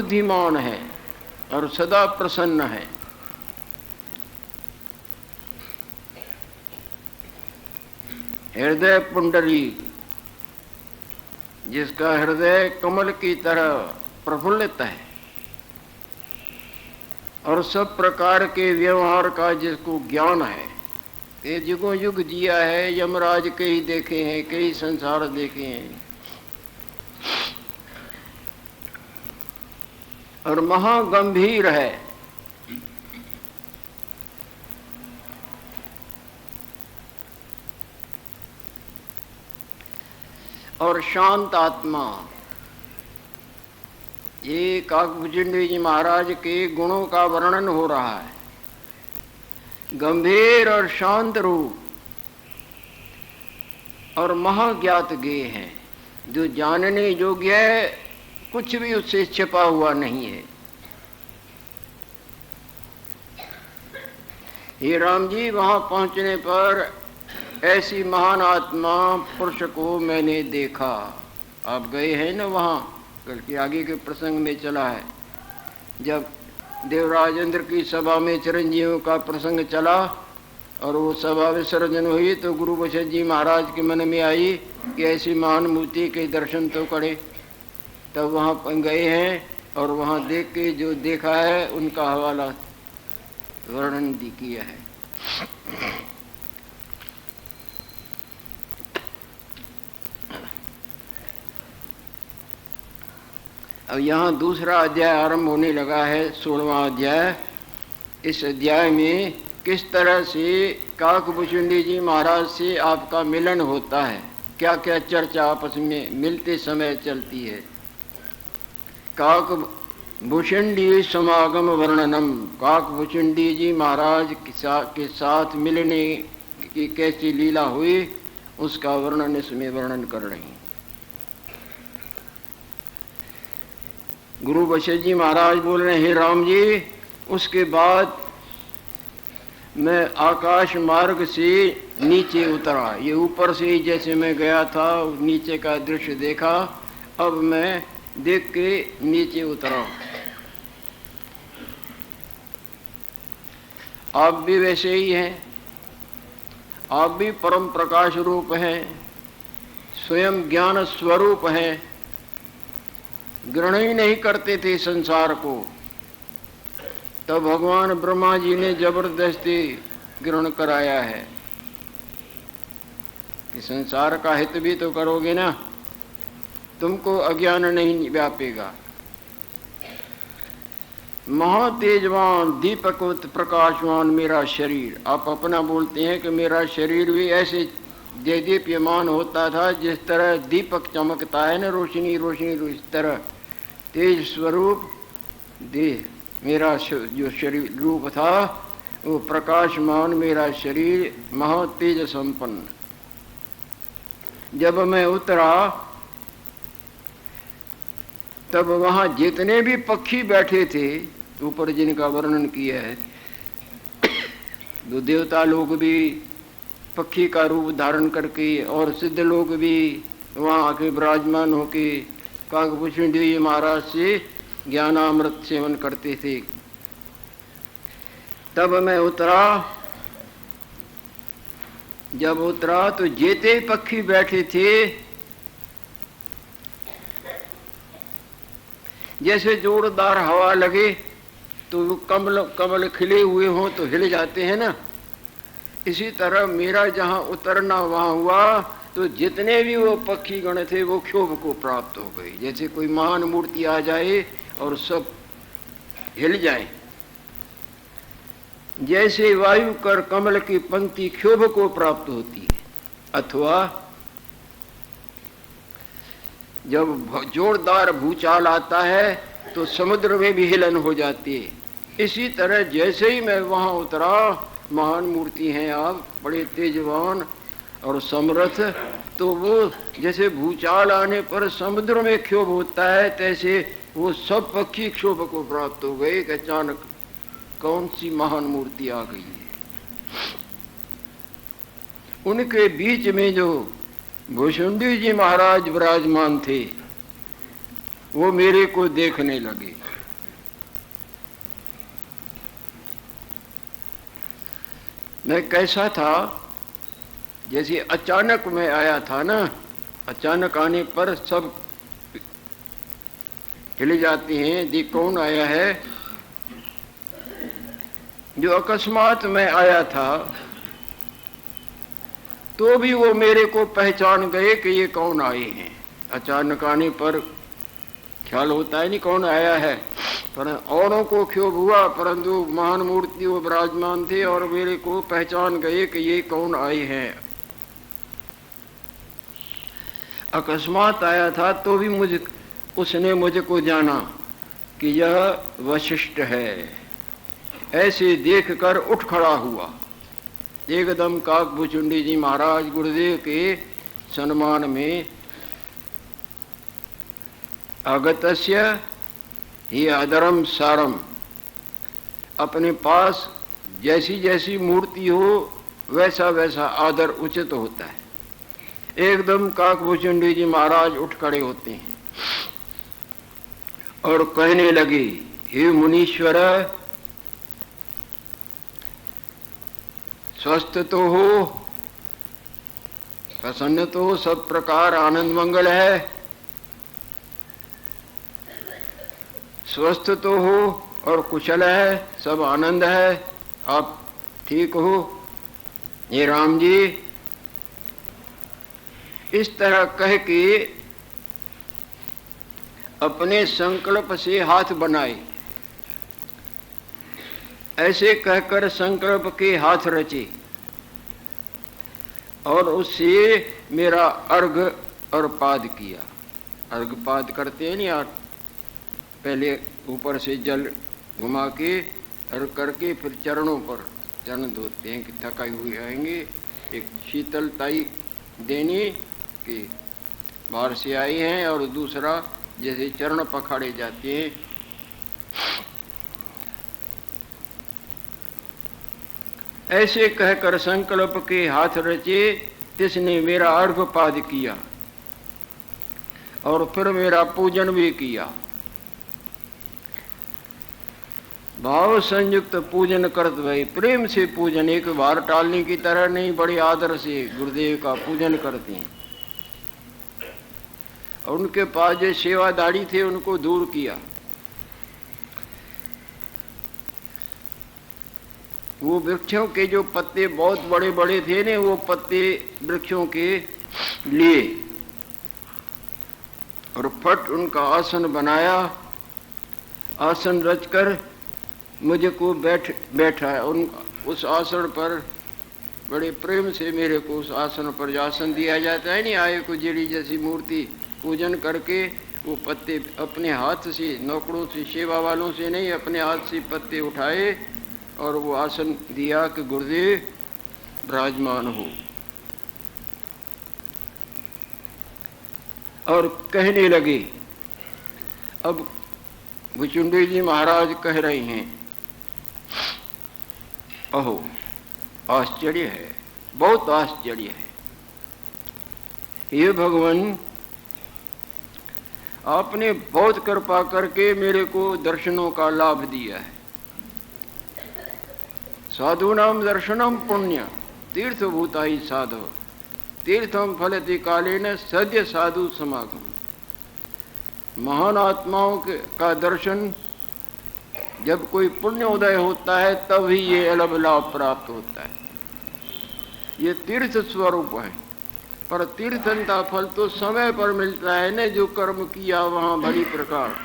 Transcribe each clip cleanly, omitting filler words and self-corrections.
बुद्धिमान है और सदा प्रसन्न है। हृदय पुंडरी, जिसका हृदय कमल की तरह प्रफुल्लित है और सब प्रकार के व्यवहार का जिसको ज्ञान है। ये युगों युग जिया है, यमराज कई देखे हैं, कई संसार देखे हैं, और महागंभीर है। और शांत आत्मा। ये काकभुजंडी जी महाराज के गुणों का वर्णन हो रहा है। गंभीर और शांत रूप और महाज्ञात ज्ञेय हैं, जो जानने योग्य है, कुछ भी उससे छिपा हुआ नहीं है। हे राम जी, वहां पहुंचने पर ऐसी महान आत्मा पुरुष को मैंने देखा। आप गए हैं ना वहां, कल के आगे के प्रसंग में चला है, जब देवराज इंद्र की सभा में चिरंजीवियों का प्रसंग चला और वो सभा विसर्जन हुई, तो गुरु बचन जी महाराज के मन में आई कि ऐसी महान मूर्ति के दर्शन तो करे। तब वहाँ गए हैं और वहाँ देख के जो देखा है उनका हवाला वर्णन भी किया है। अब यहाँ दूसरा अध्याय आरंभ होने लगा है, 16वां अध्याय। इस अध्याय में किस तरह से काकभुजंडी जी महाराज से आपका मिलन होता है, क्या क्या चर्चा आपस में मिलते समय चलती है। काकभुजंडी समागम वर्णनम, काकभुजंडी जी महाराज के साथ मिलने की कैसी लीला हुई उसका वर्णन इसमें वर्णन कर रही हैं। गुरु बचन जी महाराज बोल रहे हैं, हे राम जी, उसके बाद मैं आकाश मार्ग से नीचे उतरा। ये ऊपर से जैसे मैं गया था नीचे का दृश्य देखा, अब मैं देख के नीचे उतरा। आप भी वैसे ही हैं, आप भी परम प्रकाश रूप हैं, स्वयं ज्ञान स्वरूप हैं। ग्रहण ही नहीं करते थे संसार को, तब भगवान ब्रह्मा जी ने जबरदस्ती ग्रहण कराया है कि संसार का हित भी तो करोगे ना, तुमको अज्ञान नहीं व्यापेगा। महातेजवान दीपकवत प्रकाशवान मेरा शरीर। आप अपना बोलते हैं कि मेरा शरीर भी ऐसे देदीप्यमान होता था जिस तरह दीपक चमकता है ना, रोशनी रोशनी, इस तरह तेज स्वरूप देह मेरा जो शरीर रूप था वो प्रकाशमान मेरा शरीर महातेज संपन्न। जब मैं उतरा तब वहां जितने भी पक्षी बैठे थे ऊपर जिनका वर्णन किया है, तो देवता लोग भी पक्षी का रूप धारण करके और सिद्ध लोग भी वहाँ आके विराजमान होके काकभुजंडी जी महाराज से ज्ञानामृत सेवन करते थे। तब मैं उतरा, जब उतरा तो जेते पक्षी बैठे थे, जैसे जोरदार हवा लगे तो वो कमल खिले हुए हों तो हिल जाते हैं ना, इसी तरह मेरा जहाँ उतरना वहाँ हुआ तो जितने भी वो पक्षी गण थे वो क्षोभ को प्राप्त हो गए। जैसे कोई महान मूर्ति आ जाए और सब हिल जाए, जैसे वायु कर कमल की पंक्ति क्षोभ को प्राप्त होती है, अथवा जब जोरदार भूचाल आता है तो समुद्र में भी हिलन हो जाती है। इसी तरह जैसे ही मैं वहां उतरा, महान मूर्ति हैं आप, बड़े तेजवान और समर्थ, तो वो जैसे भूचाल आने पर समुद्र में क्षोभ होता है, तैसे वो सब पक्षी क्षोभ को प्राप्त हो गए कि अचानक कौन सी महान मूर्ति आ गई है। उनके बीच में जो भुजंडी जी महाराज विराजमान थे, वो मेरे को देखने लगे। मैं कैसा था, जैसे अचानक मैं आया था ना, अचानक आने पर सब हिल जाते हैं, देख कौन आया है। जो अकस्मात मैं आया था तो भी वो मेरे को पहचान गए कि ये कौन आए हैं। अचानक आने पर ख्याल होता है नहीं कौन आया है, पर औरों को क्षोभ हुआ, परंतु महान मूर्ति वो विराजमान थे और मेरे को पहचान गए कि ये कौन आए हैं। अकस्मात आया था तो भी उसने मुझको जाना कि यह वशिष्ठ है। ऐसे देखकर उठ खड़ा हुआ, एकदम काकभुचुंडी जी महाराज गुरुदेव के सम्मान में अगतस्य ही अदरम सारम, अपने पास जैसी जैसी मूर्ति हो वैसा वैसा आदर उचित होता है। एकदम काकभुचुंडी जी महाराज उठ खड़े होते हैं और कहने लगे, हे मुनीश्वर, स्वस्थ तो हो, प्रसन्न तो हो, सब प्रकार आनंद मंगल है, स्वस्थ तो हो और कुशल है, सब आनंद है, आप ठीक हो ये राम जी। इस तरह कह के अपने संकल्प से हाथ बनाए। ऐसे कहकर संकल्प के हाथ रचे और उससे मेरा अर्घ और पाद किया। अर्घपाद करते हैं नहीं यार, पहले ऊपर से जल घुमा के अर्घ करके फिर चरणों पर चरण धोते हैं कि थकाई हुई आएंगे, एक शीतलताई देनी कि बाहर से आए हैं, और दूसरा जैसे चरण पखाड़े जाते हैं। ऐसे कहकर संकल्प के हाथ रचे, तिसने मेरा अर्घपाद किया और फिर मेरा पूजन भी किया। भाव संयुक्त पूजन करत भाई, प्रेम से पूजन, एक बार टालने की तरह नहीं, बड़े आदर से गुरुदेव का पूजन करते हैं। और उनके पास जो सेवादारी थे उनको दूर किया। वो वृक्षों के जो पत्ते बहुत बड़े बड़े थे ने, वो पत्ते वृक्षों के लिए और फट उनका आसन बनाया। आसन रचकर मुझको बैठा उस आसन पर, बड़े प्रेम से मेरे को उस आसन पर आसन दिया जाता है नहीं, आए को जेड़ी जैसी मूर्ति पूजन करके वो पत्ते अपने हाथ से, नौकरों से, सेवा वालों से नहीं, अपने हाथ से पत्ते उठाए और वो आसन दिया कि गुरुदेव विराजमान हो। और कहने लगे, अब भुचुंडी जी महाराज कह रहे हैं, अहो आश्चर्य है, बहुत आश्चर्य है। ये भगवान आपने बहुत कृपा करके मेरे को दर्शनों का लाभ दिया है। साधु नाम दर्शनम पुण्य तीर्थभूता ही साधव तीर्थम फलति कालेन सद्य साधु समागम। महान आत्माओं का दर्शन जब कोई पुण्य उदय होता है तब ही ये अलग लाभ प्राप्त होता है। ये तीर्थ स्वरूप है, पर तीर्थन का फल तो समय पर मिलता है न, जो कर्म किया वहाँ भली प्रकार।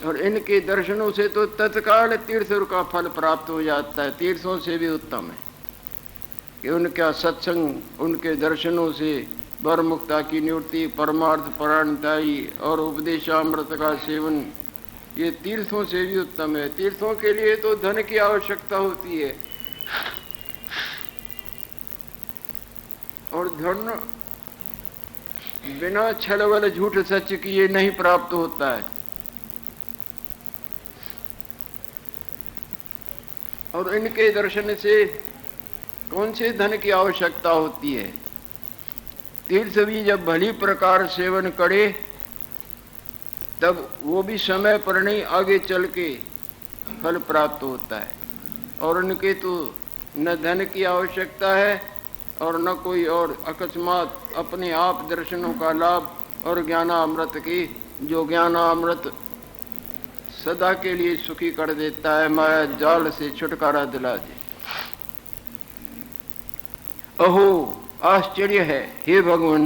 और इनके दर्शनों से तो तत्काल तीर्थ का फल प्राप्त हो जाता है। तीर्थों से भी उत्तम है कि उनका सत्संग, उनके दर्शनों से वर मुक्ता की निवृत्ति, परमार्थ परायणताई और उपदेशामृत का सेवन, ये तीर्थों से भी उत्तम है। तीर्थों के लिए तो धन की आवश्यकता होती है, और धन बिना छलबल झूठ सच किए नहीं प्राप्त होता है। और इनके दर्शन से कौन से धन की आवश्यकता होती है। तीर्थ भी जब भली प्रकार सेवन करे तब वो भी समय पर नहीं, आगे चल के फल प्राप्त होता है। और उनके तो न धन की आवश्यकता है और न कोई और, अकस्मात अपने आप दर्शनों का लाभ और ज्ञानामृत की, जो ज्ञानामृत सदा के लिए सुखी कर देता है, माया जाल से छुटकारा दिला दे। अहो आश्चर्य है, हे भगवान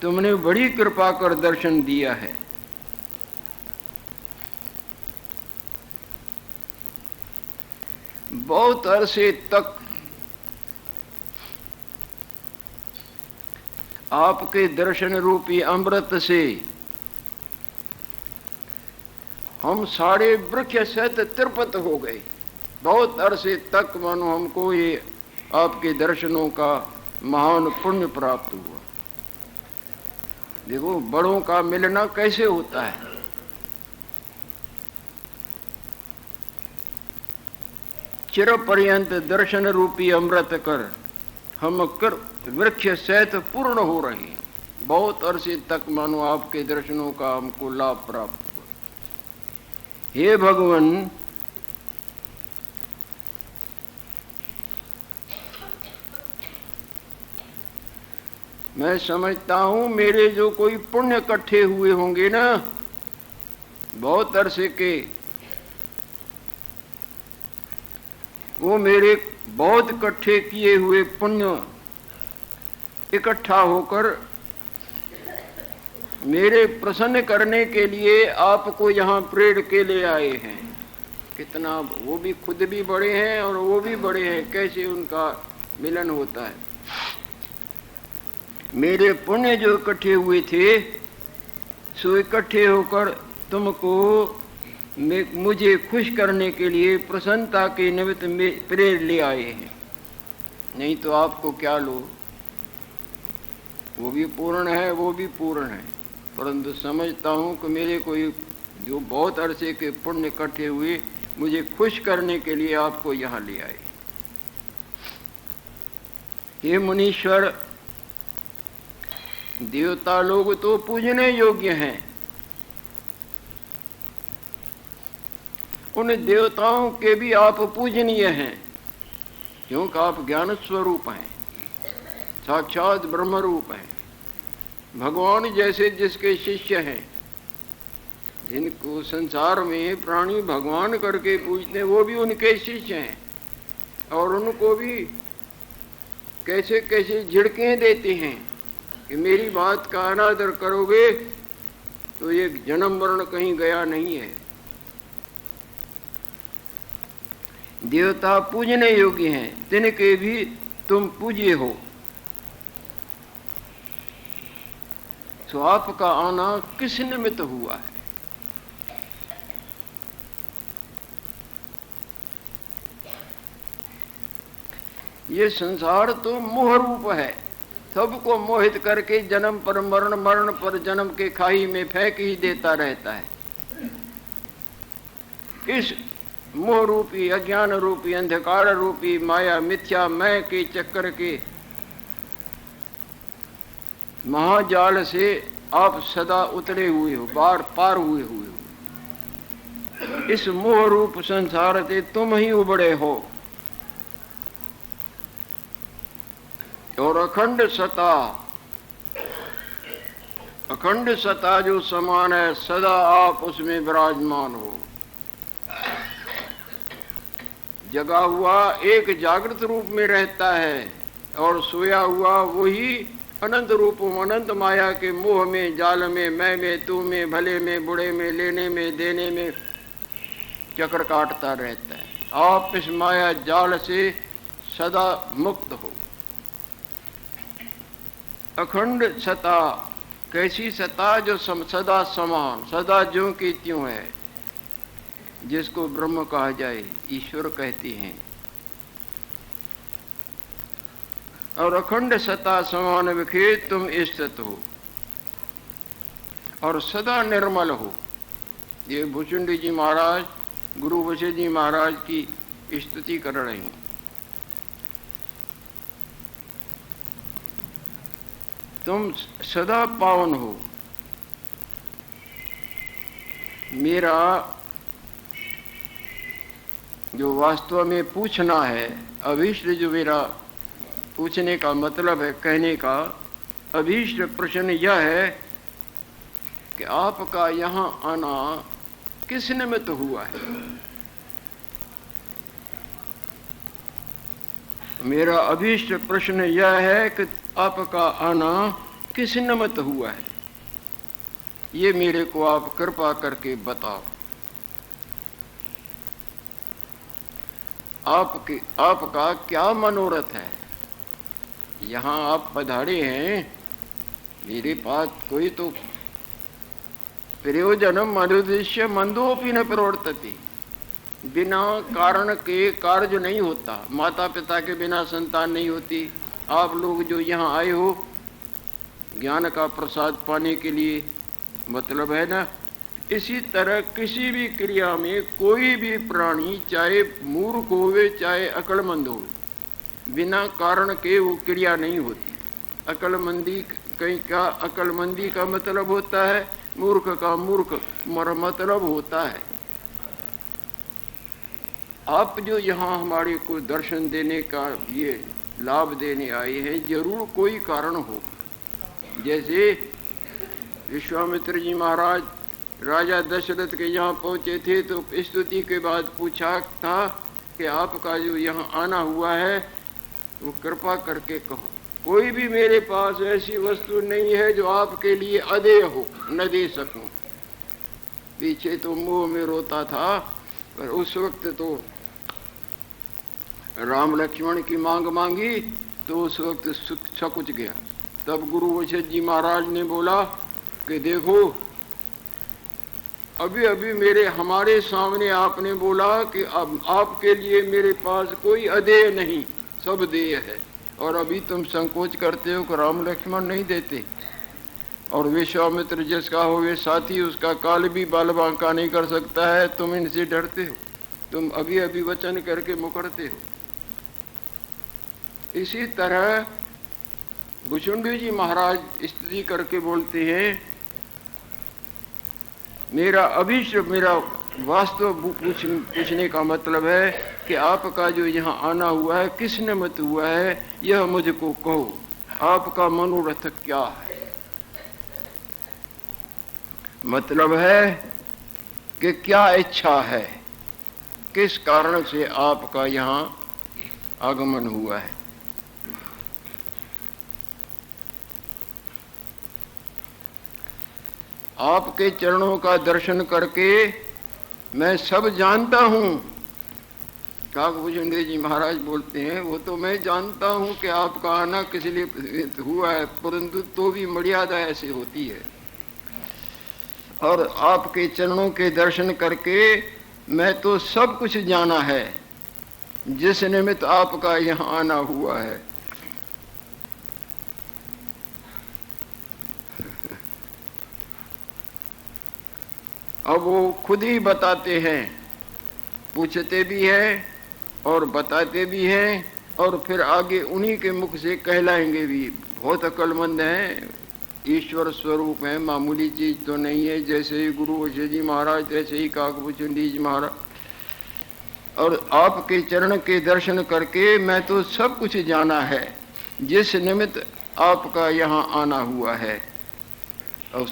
तुमने बड़ी कृपा कर दर्शन दिया है। बहुत अरसे तक आपके दर्शन रूपी अमृत से हम सारे वृक्ष सहित तृप्त हो गए। बहुत अरसे तक मानो हमको ये आपके दर्शनों का महान पुण्य प्राप्त हुआ। देखो बड़ों का मिलना कैसे होता है। चिर पर्यंत दर्शन रूपी अमृत कर हम कर वृक्ष सहित पूर्ण हो रहे हैं। बहुत अरसे तक मानो आपके दर्शनों का हमको लाभ प्राप्त हुआ। हे भगवान मैं समझता हूं मेरे जो कोई पुण्य इकट्ठे हुए होंगे ना, बहुत अरसे के, वो मेरे बहुत इकट्ठे किए हुए पुण्य इकट्ठा होकर मेरे प्रसन्न करने के लिए आपको यहाँ प्रेर के ले आए हैं। कितना वो भी खुद भी बड़े हैं और वो भी बड़े हैं, कैसे उनका मिलन होता है। मेरे पुण्य जो इकट्ठे हुए थे सो इकट्ठे होकर तुमको मुझे खुश करने के लिए प्रसन्नता के निमित्त में प्रेर ले आए हैं। नहीं तो आपको क्या लो, वो भी पूर्ण है, वो भी पूर्ण है। परंतु समझता हूँ कि मेरे कोई जो बहुत अरसे के पुण्य इकट्ठे हुए मुझे खुश करने के लिए आपको यहाँ ले आए। हे मुनीश्वर देवता लोग तो पूजने योग्य हैं। उन देवताओं के भी आप पूजनीय हैं, क्योंकि आप ज्ञान स्वरूप हैं, साक्षात ब्रह्म रूप हैं। भगवान जैसे जिसके शिष्य हैं, जिनको संसार में प्राणी भगवान करके पूजते हैं, वो भी उनके शिष्य हैं। और उनको भी कैसे कैसे झिड़कें देते हैं कि मेरी बात का अनादर करोगे तो ये जन्म मरण कहीं गया नहीं है। देवता पूजने योग्य हैं, तिनके भी तुम पूज्य हो। तो आपका आना किस निमित्त हुआ है? ये संसार तो मोह रूप है, सबको मोहित करके जन्म पर मरण, मरण पर जन्म के खाई में फेंक ही देता रहता है। इस मोह रूपी, अज्ञान रूपी, अंधकार रूपी माया मिथ्या मैं के चक्कर के महाजाल से आप सदा उतरे हुए हो, बार पार हुए हो। इस मोह रूप संसार से तुम ही उबड़े हो। और अखंड सता जो समान है, सदा आप उसमें विराजमान हो। जगा हुआ एक जागृत रूप में रहता है और सोया हुआ वही अनंत रूप अनंत माया के मोह में, जाल में, मैं में, तू में, भले में, बुरे में, लेने में, देने में चक्र काटता रहता है। आप इस माया जाल से सदा मुक्त हो। अखंड सता, कैसी सता जो सदा समान, सदा ज्यों की त्यों है, जिसको ब्रह्म कहा जाए, ईश्वर कहते हैं। और अखंड सता समान विखे तुम स्थित हो और सदा निर्मल हो। ये भुचुंडी जी महाराज गुरु वशिष्ठ जी महाराज की स्तुति कर रहे हैं। तुम सदा पावन हो मेरा जो वास्तव में पूछना है, अभीष्ट जो मेरा पूछने का मतलब है, कहने का अभीष्ट प्रश्न यह है कि आपका यहाँ आना किस निमित्त हुआ है। मेरा अभीष्ट प्रश्न यह है कि आपका आना किस निमित्त हुआ है, ये मेरे को आप कृपा करके बताओ। आपका क्या मनोरथ है। यहाँ आप पधारे हैं, मेरे पास कोई तो प्रयोजनम अनुद्देश्य मंदोपि न प्रवर्तति, बिना कारण के कार्य नहीं होता। माता पिता के बिना संतान नहीं होती। आप लोग जो यहाँ आए हो ज्ञान का प्रसाद पाने के लिए, मतलब है ना। इसी तरह किसी भी क्रिया में कोई भी प्राणी, चाहे मूर्ख होवे चाहे अक्लमंद होवे, बिना कारण के वो क्रिया नहीं होती। अक्लमंदी कहीं का, अक्लमंदी का मतलब होता है मूर्ख का मूर्ख मतलब होता है। आप जो यहाँ हमारे को दर्शन देने का ये लाभ देने आए हैं, जरूर कोई कारण होगा। जैसे विश्वामित्र जी महाराज राजा दशरथ के यहाँ पहुँचे थे तो स्तुति के बाद पूछा था कि आपका जो यहाँ आना हुआ है वो कृपा करके कहो। कोई भी मेरे पास ऐसी वस्तु नहीं है जो आपके लिए अदेय हो, न दे सकूं। पीछे तो मुंह में रोता था, पर उस वक्त तो राम लक्ष्मण की मांग मांगी तो उस वक्त सकुच गया। तब गुरु वशिष्ठ जी महाराज ने बोला कि देखो, अभी अभी हमारे सामने आपने बोला कि अब आपके लिए मेरे पास कोई अदेय नहीं, सब देय है, और अभी तुम संकोच करते हो कि राम लक्ष्मण नहीं देते। और विश्वामित्र जिसका हो वे साथी, उसका काल भी बाल बांका नहीं कर सकता है। तुम इनसे डरते हो, तुम अभी अभी वचन करके मुकरते हो। इसी तरह भुजंगी जी महाराज स्तुति करके बोलते हैं, मेरा अभीष्ट, मेरा वास्तव पूछने का मतलब है कि आपका जो यहाँ आना हुआ है किस निमित्त हुआ है, यह मुझको कहो। आपका मनोरथ क्या है। मतलब है कि क्या इच्छा है, किस कारण से आपका यहाँ आगमन हुआ है। आपके चरणों का दर्शन करके मैं सब जानता हूँ। काकभूषण जी महाराज बोलते हैं, वो तो मैं जानता हूँ कि आपका आना किस लिए हुआ है, परंतु तो भी मर्यादा ऐसी होती है। और आपके चरणों के दर्शन करके मैं तो सब कुछ जाना है जिस निमित्त आपका यहाँ आना हुआ है। अब वो खुद ही बताते हैं, पूछते भी हैं और बताते भी हैं, और फिर आगे उन्हीं के मुख से कहलाएंगे भी। बहुत अक्लमंद हैं, ईश्वर स्वरूप हैं, मामूली चीज तो नहीं है। जैसे ही गुरु वशिष्ठ जी महाराज, तैसे ही काकभूषण जी महाराज। और आपके चरण के दर्शन करके मैं तो सब कुछ जाना है जिस निमित्त आपका यहाँ आना हुआ है। और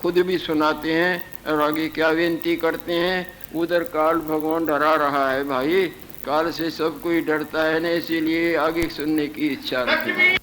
खुद भी सुनाते हैं और आगे क्या विनती करते हैं। उधर काल भगवान डरा रहा है भाई, काल से सब कोई डरता है ना, इसीलिए आगे सुनने की इच्छा रखिए।